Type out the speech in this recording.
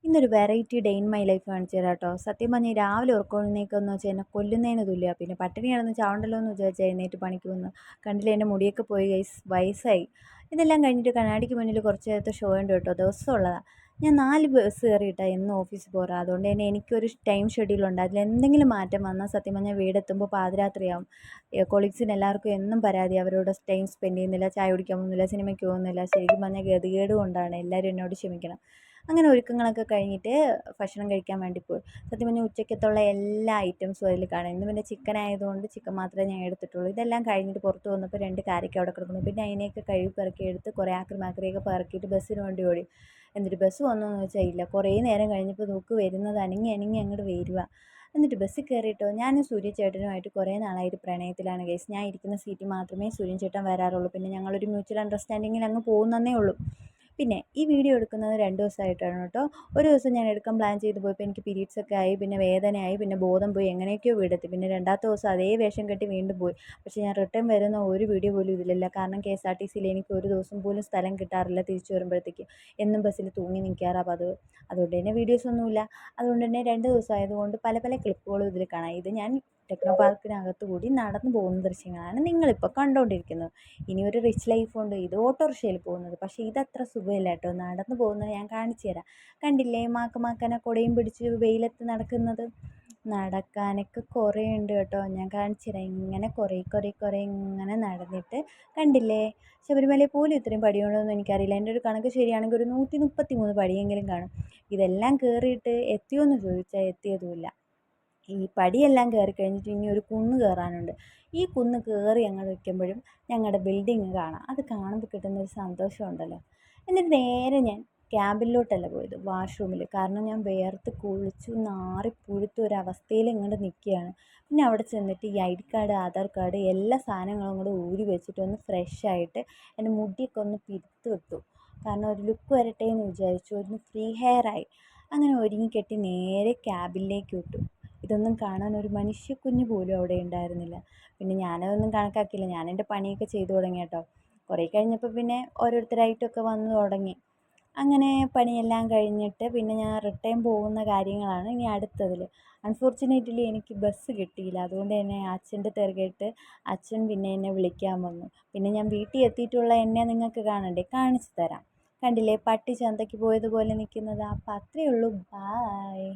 ഇന്നൊരു variety day in my life കാണിച്ചു തരാം കേട്ടോ. സത്യം പറഞ്ഞാൽ രാവിലെ ഉറക്കമെഴുന്നേൽക്കുകയെന്ന് വെച്ചാൽ എന്നെ കൊല്ലുന്നതിന് തുല്യമാണ്. പിന്നെ പട്ടിണി കിടന്ന് ചാവണ്ടല്ലോ എന്ന് വിചാരിച്ചാൽ എഴുന്നേറ്റ് പണിക്ക് വന്ന് കണ്ടില്ലേ, എൻ്റെ മുടിയൊക്കെ പോയി ഗൈസ്, വയസ്സായി. ഇതെല്ലാം കഴിഞ്ഞിട്ട് കണ്ണാടിക്ക് മുന്നിൽ കുറച്ച് നേരത്തെ ഷോ ഉണ്ട് കേട്ടോ, ദിവസമുള്ളതാണ്. ഞാൻ 4 ബസ് കയറിയിട്ടാണ് എന്നും ഓഫീസിൽ പോകാറ്. അതുകൊണ്ട് തന്നെ എനിക്കൊരു ടൈം ഷെഡ്യൂളുണ്ട്. അതിലെന്തെങ്കിലും മാറ്റം വന്നാൽ സത്യം പറഞ്ഞാൽ വീടെത്തുമ്പോൾ പാതിരാത്രിയാവും. കൊളീഗ്സിന് എല്ലാവർക്കും എന്നും പരാതി, അവരോട് ടൈം സ്പെൻഡ് ചെയ്യുന്നില്ല, ചായ കുടിക്കാൻ പോകുന്നില്ല, സിനിമയ്ക്ക് പോകുന്നില്ല. ശരിക്കും പറഞ്ഞാൽ ഗതികേട് കൊണ്ടാണ്, എല്ലാവരും എന്നോട് ക്ഷമിക്കണം. അങ്ങനെ ഒരുക്കങ്ങളൊക്കെ കഴിഞ്ഞിട്ട് ഭക്ഷണം കഴിക്കാൻ വേണ്ടി പോയി. സത്യം പറഞ്ഞാൽ ഉച്ചയ്ക്കത്തുള്ള എല്ലാ ഐറ്റംസും അതിൽ കാണാം. ഇന്ന് പിന്നെ ചിക്കൻ ആയതുകൊണ്ട് ചിക്കൻ മാത്രമേ ഞാൻ എടുത്തിട്ടുള്ളൂ. ഇതെല്ലാം കഴിഞ്ഞിട്ട് പുറത്ത് വന്നപ്പോൾ 2 കാരക്ക അവിടെ കിടക്കുന്നു. പിന്നെ അതിനെയൊക്കെ കഴുകി പെറുക്കി എടുത്ത് കുറേ ആക്രിമാക്രിയൊക്കെ പെറുക്കിയിട്ട് ബസ്സിന് വേണ്ടി ഓടി. എന്നിട്ട് ബസ് വന്നോന്ന് വെച്ചാൽ ഇല്ല. കുറേ നേരം കഴിഞ്ഞപ്പോൾ നോക്ക് വരുന്നത് അനങ്ങി അനങ്ങി അങ്ങോട്ട് വരുക. എന്നിട്ട് ബസ്സിൽ കയറിയിട്ടോ, ഞാനും സൂര്യ ചേട്ടനുമായിട്ട് കുറേ നാളായിട്ട് പ്രണയത്തിലാണ് ഗൈസ്. ഞാൻ ഇരിക്കുന്ന സീറ്റിൽ മാത്രമേ സൂര്യൻ ചേട്ടൻ വരാറുള്ളൂ. പിന്നെ ഞങ്ങളൊരു മ്യൂച്വൽ അണ്ടർസ്റ്റാൻഡിങ്ങിൽ അങ്ങ് പോകുന്നതേ ഉള്ളൂ. പിന്നെ ഈ വീഡിയോ എടുക്കുന്നത് 2 ദിവസമായിട്ടാണ് കേട്ടോ. ഒരു ദിവസം ഞാൻ എടുക്കാൻ പ്ലാൻ ചെയ്ത് പോയപ്പോൾ എനിക്ക് പീരീഡ്സ് ഒക്കെ ആയി, പിന്നെ വേദനയായി, പിന്നെ ബോധം പോയി, എങ്ങനെയൊക്കെയോ വീടെത്തി. പിന്നെ രണ്ടാമത്തെ ദിവസം അതേ വേഷം കെട്ടി വീണ്ടും പോയി. പക്ഷേ ഞാൻ റിട്ടേൺ വരുന്ന ഒരു വീഡിയോ പോലും ഇതിലില്ല. കാരണം KSRTCയിൽ എനിക്ക് ഒരു ദിവസം പോലും സ്ഥലം കിട്ടാറില്ല തിരിച്ചു വരുമ്പോഴത്തേക്ക്. എന്നും ബസ്സിൽ തൂങ്ങി നിൽക്കാറാണ് പതിവ്. അതുകൊണ്ട് തന്നെ വീഡിയോസൊന്നുമില്ല. അതുകൊണ്ട് തന്നെ 2 ദിവസം ആയതുകൊണ്ട് പല പല ക്ലിപ്പുകളും ഇതിൽ കാണാം. ഇത് ഞാൻ ടെക്നോ പാർക്കിനകത്ത് കൂടി നടന്നു പോകുന്ന ദൃശ്യങ്ങളാണ് നിങ്ങളിപ്പോൾ കണ്ടുകൊണ്ടിരിക്കുന്നത്. ഇനിയൊരു റിച്ച് ലൈഫുണ്ട്. ഇത് ഓട്ടോറിക്ഷയിൽ പോകുന്നത്. പക്ഷേ ഇതത്ര സുഖമില്ല കേട്ടോ. നടന്നു പോകുന്നത് ഞാൻ കാണിച്ചു തരാം. കണ്ടില്ലേ, മാക്കനെ കുടയും പിടിച്ച് വെയിലത്ത് നടക്കുന്നത്. നടക്കാനൊക്കെ കുറേ ഉണ്ട് കേട്ടോ, ഞാൻ കാണിച്ചു തരാം. ഇങ്ങനെ കുറേ ഇങ്ങനെ നടന്നിട്ട് കണ്ടില്ലേ, ശബരിമലയിൽ പോലും ഇത്രയും പടിയുണ്ടോയെന്ന് എനിക്കറിയില്ല. എൻ്റെ ഒരു കണക്ക് ശരിയാണെങ്കിൽ ഒരു 133 പടിയെങ്കിലും കാണും. ഇതെല്ലാം കയറിയിട്ട് എത്തിയോ എന്ന് ചോദിച്ചാൽ എത്തിയതുമില്ല. ഈ പടിയെല്ലാം കയറി കഴിഞ്ഞിട്ട് ഇനി ഒരു കുന്ന് കയറാനുണ്ട്. ഈ കുന്ന് കയറി അങ്ങോട്ട് വയ്ക്കുമ്പോഴും ഞങ്ങളുടെ ബിൽഡിങ് കാണാം. അത് കാണുമ്പോൾ കിട്ടുന്നൊരു സന്തോഷമുണ്ടല്ലോ. എന്നിട്ട് നേരെ ഞാൻ ക്യാബിലോട്ടല്ല പോയത്, വാഷ്റൂമിൽ. കാരണം ഞാൻ വേർത്ത് കുളിച്ചു നാറി പുഴുത്ത ഒരവസ്ഥയിൽ ഇങ്ങോട്ട് നിൽക്കുകയാണ്. പിന്നെ അവിടെ ചെന്നിട്ട് ഈ ID കാർഡ്, ആധാർ കാർഡ്, എല്ലാ സാധനങ്ങളും കൂടെ ഊരി വെച്ചിട്ട് ഒന്ന് ഫ്രഷ് ആയിട്ട് എൻ്റെ മുടിയൊക്കെ ഒന്ന് പിരുത്ത് വിട്ടു. കാരണം ഒരു ലുക്ക് വരട്ടെ എന്ന് വിചാരിച്ചു. ഒന്ന് ഫ്രീ ഹെയറായി. അങ്ങനെ ഒരുങ്ങിക്കെട്ടി നേരെ ക്യാബിലേക്ക് വിട്ടു. ഇതൊന്നും കാണാൻ ഒരു മനുഷ്യക്കുഞ്ഞ് പോലും അവിടെ ഉണ്ടായിരുന്നില്ല. പിന്നെ ഞാനതൊന്നും കണക്കാക്കിയില്ല. ഞാൻ എൻ്റെ പണിയൊക്കെ ചെയ്തു തുടങ്ങി കേട്ടോ. കുറേ കഴിഞ്ഞപ്പോൾ പിന്നെ ഓരോരുത്തരായിട്ടൊക്കെ വന്നു തുടങ്ങി. അങ്ങനെ പണിയെല്ലാം കഴിഞ്ഞിട്ട് പിന്നെ ഞാൻ റിട്ടേൺ പോകുന്ന കാര്യങ്ങളാണ് ഇനി അടുത്തതിൽ. അൺഫോർച്ചുനേറ്റ്ലി എനിക്ക് ബസ് കിട്ടിയില്ല. അതുകൊണ്ട് തന്നെ അച്ഛൻ്റെ തിരക്കിട്ട് അച്ഛൻ പിന്നെ എന്നെ വിളിക്കാൻ വന്നു. പിന്നെ ഞാൻ വീട്ടിൽ എത്തിയിട്ടുള്ള എന്നെ നിങ്ങൾക്ക് കാണണ്ടേ, കാണിച്ചു തരാം. കണ്ടില്ലേ, പട്ടി ചന്തയ്ക്ക് പോയതുപോലെ നിൽക്കുന്നത്. അപ്പം അത്രയേ ഉള്ളൂ. ബായ്.